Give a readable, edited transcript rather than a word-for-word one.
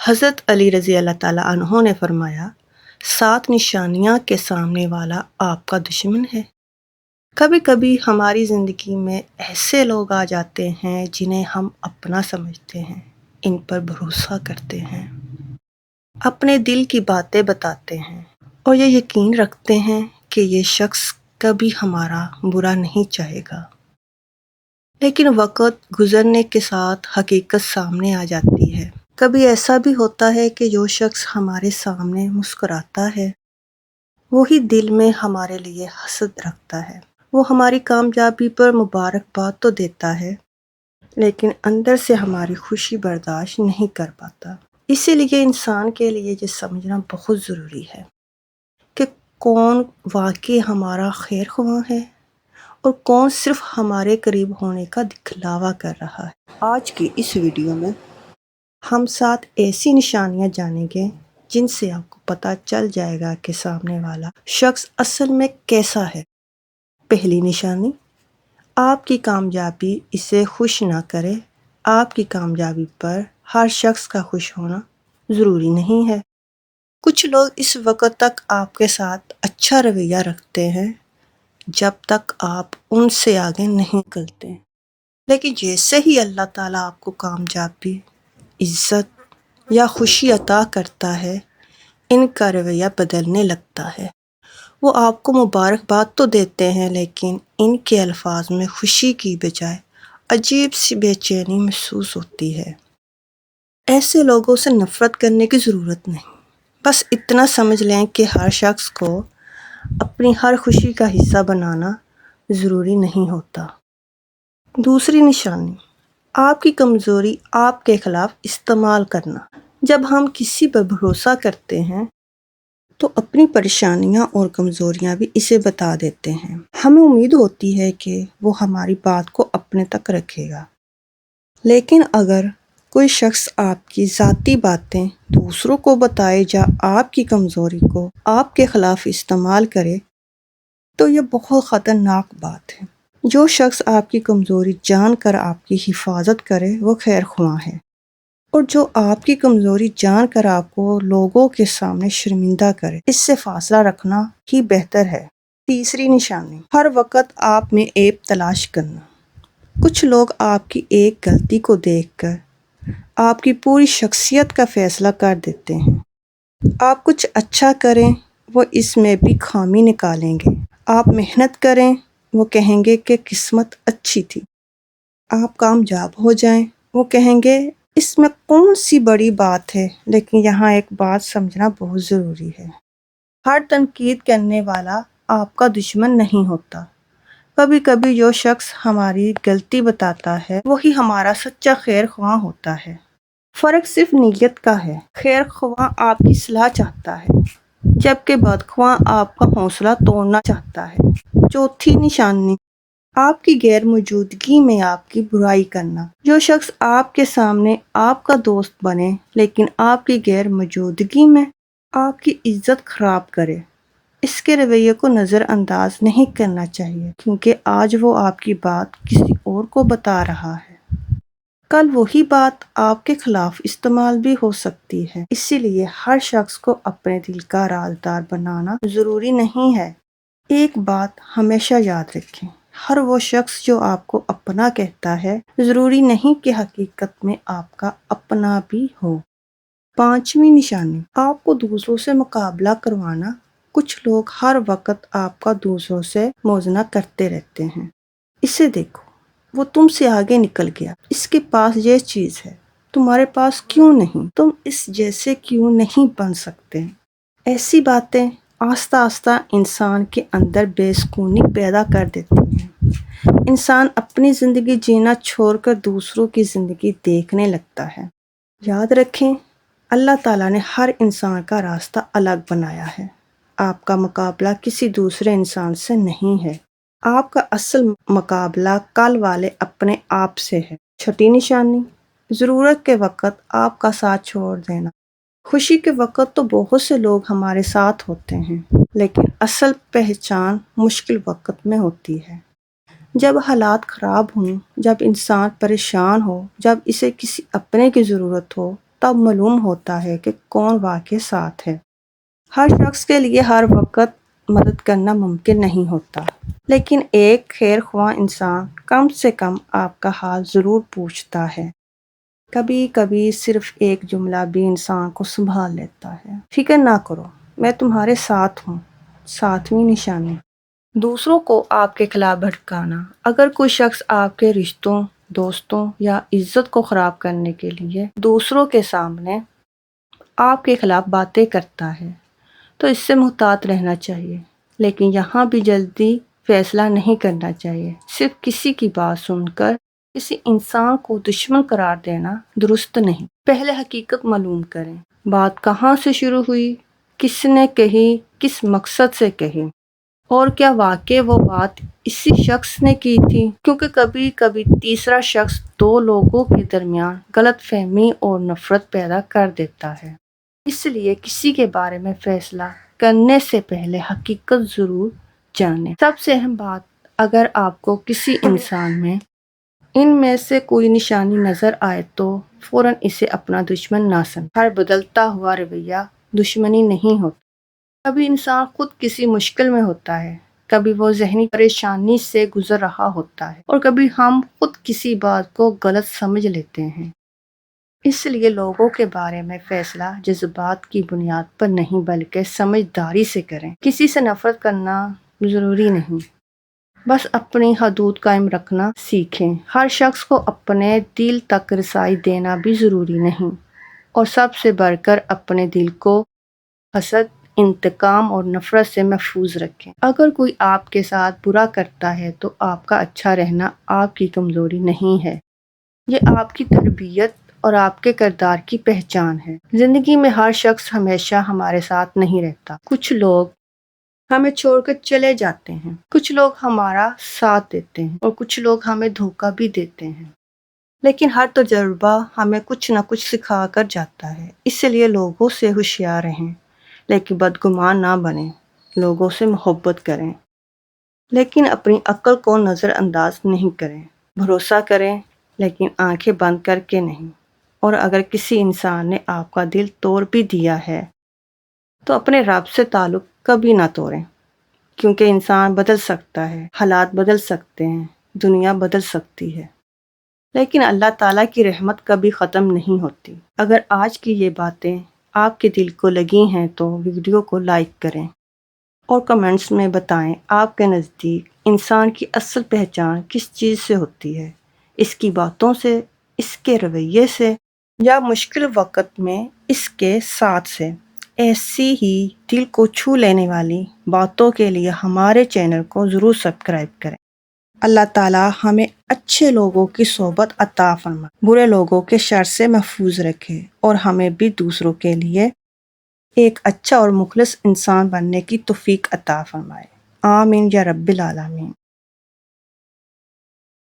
حضرت علی رضی اللہ تعالیٰ عنہ نے فرمایا، 7 نشانیاں کے سامنے والا آپ کا دشمن ہے۔ کبھی کبھی ہماری زندگی میں ایسے لوگ آ جاتے ہیں جنہیں ہم اپنا سمجھتے ہیں، ان پر بھروسہ کرتے ہیں، اپنے دل کی باتیں بتاتے ہیں اور یہ یقین رکھتے ہیں کہ یہ شخص کبھی ہمارا برا نہیں چاہے گا۔ لیکن وقت گزرنے کے ساتھ حقیقت سامنے آ جاتی ہے۔ کبھی ایسا بھی ہوتا ہے کہ جو شخص ہمارے سامنے مسکراتا ہے وہی دل میں ہمارے لیے حسد رکھتا ہے۔ وہ ہماری کامیابی پر مبارکباد تو دیتا ہے لیکن اندر سے ہماری خوشی برداشت نہیں کر پاتا۔ اسی لیے انسان کے لیے یہ سمجھنا بہت ضروری ہے کہ کون واقعی ہمارا خیر خواہ ہے اور کون صرف ہمارے قریب ہونے کا دکھلاوا کر رہا ہے۔ آج کی اس ویڈیو میں ہم 7 ایسی نشانیاں جانیں گے جن سے آپ کو پتہ چل جائے گا کہ سامنے والا شخص اصل میں کیسا ہے۔ پہلی نشانی، آپ کی کامیابی اسے خوش نہ کرے۔ آپ کی کامیابی پر ہر شخص کا خوش ہونا ضروری نہیں ہے۔ کچھ لوگ اس وقت تک آپ کے ساتھ اچھا رویہ رکھتے ہیں جب تک آپ ان سے آگے نہیں نکلتے، لیکن جیسے ہی اللہ تعالیٰ آپ کو کامیابی، عزت یا خوشی عطا کرتا ہے ان کا رویہ بدلنے لگتا ہے۔ وہ آپ کو مبارکباد تو دیتے ہیں لیکن ان کے الفاظ میں خوشی کی بجائے عجیب سی بے چینی محسوس ہوتی ہے۔ ایسے لوگوں سے نفرت کرنے کی ضرورت نہیں، بس اتنا سمجھ لیں کہ ہر شخص کو اپنی ہر خوشی کا حصہ بنانا ضروری نہیں ہوتا۔ دوسری نشانی، آپ کی کمزوری آپ کے خلاف استعمال کرنا۔ جب ہم کسی پر بھروسہ کرتے ہیں تو اپنی پریشانیاں اور کمزوریاں بھی اسے بتا دیتے ہیں۔ ہمیں امید ہوتی ہے کہ وہ ہماری بات کو اپنے تک رکھے گا، لیکن اگر کوئی شخص آپ کی ذاتی باتیں دوسروں کو بتائے یا آپ کی کمزوری کو آپ کے خلاف استعمال کرے تو یہ بہت خطرناک بات ہے۔ جو شخص آپ کی کمزوری جان کر آپ کی حفاظت کرے وہ خیر خواہ ہے، اور جو آپ کی کمزوری جان کر آپ کو لوگوں کے سامنے شرمندہ کرے اس سے فاصلہ رکھنا ہی بہتر ہے۔ تیسری نشانی، ہر وقت آپ میں عیب تلاش کرنا۔ کچھ لوگ آپ کی ایک غلطی کو دیکھ کر آپ کی پوری شخصیت کا فیصلہ کر دیتے ہیں۔ آپ کچھ اچھا کریں وہ اس میں بھی خامی نکالیں گے۔ آپ محنت کریں وہ کہیں گے کہ قسمت اچھی تھی۔ آپ کامیاب ہو جائیں وہ کہیں گے اس میں کون سی بڑی بات ہے۔ لیکن یہاں ایک بات سمجھنا بہت ضروری ہے، ہر تنقید کرنے والا آپ کا دشمن نہیں ہوتا۔ کبھی کبھی جو شخص ہماری غلطی بتاتا ہے وہی ہمارا سچا خیر خواہ ہوتا ہے۔ فرق صرف نیت کا ہے۔ خیر خواہ آپ کی صلاح چاہتا ہے جبکہ بدخواہ آپ کا حوصلہ توڑنا چاہتا ہے۔ چوتھی نشانی، آپ کی غیر موجودگی میں آپ کی برائی کرنا۔ جو شخص آپ کے سامنے آپ کا دوست بنے لیکن آپ کی غیر موجودگی میں آپ کی عزت خراب کرے، اس کے رویے کو نظر انداز نہیں کرنا چاہیے، کیونکہ آج وہ آپ کی بات کسی اور کو بتا رہا ہے، کل وہی بات آپ کے خلاف استعمال بھی ہو سکتی ہے۔ اسی لیے ہر شخص کو اپنے دل کا رازدار بنانا ضروری نہیں ہے۔ ایک بات ہمیشہ یاد رکھیں، ہر وہ شخص جو آپ کو اپنا کہتا ہے ضروری نہیں کہ حقیقت میں آپ کا اپنا بھی ہو۔ پانچویں نشانی، آپ کو دوسروں سے مقابلہ کروانا۔ کچھ لوگ ہر وقت آپ کا دوسروں سے موازنہ کرتے رہتے ہیں۔ اسے دیکھو، وہ تم سے آگے نکل گیا، اس کے پاس یہ چیز ہے، تمہارے پاس کیوں نہیں؟ تم اس جیسے کیوں نہیں بن سکتے؟ ایسی باتیں آہستہ آہستہ انسان کے اندر بے سکونی پیدا کر دیتی ہیں۔ انسان اپنی زندگی جینا چھوڑ کر دوسروں کی زندگی دیکھنے لگتا ہے۔ یاد رکھیں، اللہ تعالیٰ نے ہر انسان کا راستہ الگ بنایا ہے۔ آپ کا مقابلہ کسی دوسرے انسان سے نہیں ہے۔ آپ کا اصل مقابلہ کل والے اپنے آپ سے ہے۔ چھٹی نشانی، ضرورت کے وقت آپ کا ساتھ چھوڑ دینا۔ خوشی کے وقت تو بہت سے لوگ ہمارے ساتھ ہوتے ہیں، لیکن اصل پہچان مشکل وقت میں ہوتی ہے۔ جب حالات خراب ہوں، جب انسان پریشان ہو، جب اسے کسی اپنے کی ضرورت ہو، تب معلوم ہوتا ہے کہ کون واقعی ساتھ ہے۔ ہر شخص کے لیے ہر وقت مدد کرنا ممکن نہیں ہوتا، لیکن ایک خیر خواہ انسان کم سے کم آپ کا حال ضرور پوچھتا ہے۔ کبھی کبھی صرف ایک جملہ بھی انسان کو سنبھال لیتا ہے۔ فکر نہ کرو، میں تمہارے ساتھ ہوں۔ 7ویں نشانی، دوسروں کو آپ کے خلاف بھڑکانا۔ اگر کوئی شخص آپ کے رشتوں، دوستوں یا عزت کو خراب کرنے کے لیے دوسروں کے سامنے آپ کے خلاف باتیں کرتا ہے تو اس سے محتاط رہنا چاہیے، لیکن یہاں بھی جلدی فیصلہ نہیں کرنا چاہیے۔ صرف کسی کی بات سن کر کسی انسان کو دشمن قرار دینا درست نہیں۔ پہلے حقیقت معلوم کریں، بات کہاں سے شروع ہوئی، کس نے کہی، کس مقصد سے کہی، اور کیا واقعی وہ بات اسی شخص نے کی تھی، کیونکہ کبھی کبھی تیسرا شخص دو لوگوں کے درمیان غلط فہمی اور نفرت پیدا کر دیتا ہے۔ اس لیے کسی کے بارے میں فیصلہ کرنے سے پہلے حقیقت ضرور جانیں۔ سب سے اہم بات، اگر آپ کو کسی انسان میں ان میں سے کوئی نشانی نظر آئے تو فوراً اسے اپنا دشمن نہ سمجھیں۔ ہر بدلتا ہوا رویہ دشمنی نہیں ہوتا۔ کبھی انسان خود کسی مشکل میں ہوتا ہے، کبھی وہ ذہنی پریشانی سے گزر رہا ہوتا ہے، اور کبھی ہم خود کسی بات کو غلط سمجھ لیتے ہیں۔ اس لیے لوگوں کے بارے میں فیصلہ جذبات کی بنیاد پر نہیں بلکہ سمجھداری سے کریں۔ کسی سے نفرت کرنا ضروری نہیں، بس اپنی حدود قائم رکھنا سیکھیں۔ ہر شخص کو اپنے دل تک رسائی دینا بھی ضروری نہیں، اور سب سے بڑھ کر اپنے دل کو حسد، انتقام اور نفرت سے محفوظ رکھیں۔ اگر کوئی آپ کے ساتھ برا کرتا ہے تو آپ کا اچھا رہنا آپ کی کمزوری نہیں ہے، یہ آپ کی تربیت اور آپ کے کردار کی پہچان ہے۔ زندگی میں ہر شخص ہمیشہ ہمارے ساتھ نہیں رہتا۔ کچھ لوگ ہمیں چھوڑ کر چلے جاتے ہیں، کچھ لوگ ہمارا ساتھ دیتے ہیں، اور کچھ لوگ ہمیں دھوکہ بھی دیتے ہیں، لیکن ہر تجربہ ہمیں کچھ نہ کچھ سکھا کر جاتا ہے۔ اس لیے لوگوں سے ہوشیار رہیں، لیکن بدگمان نہ بنیں۔ لوگوں سے محبت کریں، لیکن اپنی عقل کو نظر انداز نہیں کریں۔ بھروسہ کریں، لیکن آنکھیں بند کر کے نہیں۔ اور اگر کسی انسان نے آپ کا دل توڑ بھی دیا ہے تو اپنے رب سے تعلق کبھی نہ توڑیں، کیونکہ انسان بدل سکتا ہے، حالات بدل سکتے ہیں، دنیا بدل سکتی ہے، لیکن اللہ تعالیٰ کی رحمت کبھی ختم نہیں ہوتی۔ اگر آج کی یہ باتیں آپ کے دل کو لگی ہیں تو ویڈیو کو لائک کریں اور کمنٹس میں بتائیں آپ کے نزدیک انسان کی اصل پہچان کس چیز سے ہوتی ہے، اس کی باتوں سے، اس کے رویے سے، یا مشکل وقت میں اس کے ساتھ سے۔ ایسی ہی دل کو چھو لینے والی باتوں کے لیے ہمارے چینل کو ضرور سبسکرائب کریں۔ اللہ تعالیٰ ہمیں اچھے لوگوں کی صحبت عطا فرمائے، برے لوگوں کے شر سے محفوظ رکھے، اور ہمیں بھی دوسروں کے لیے ایک اچھا اور مخلص انسان بننے کی توفیق عطا فرمائے۔ آمین یا رب العالمین۔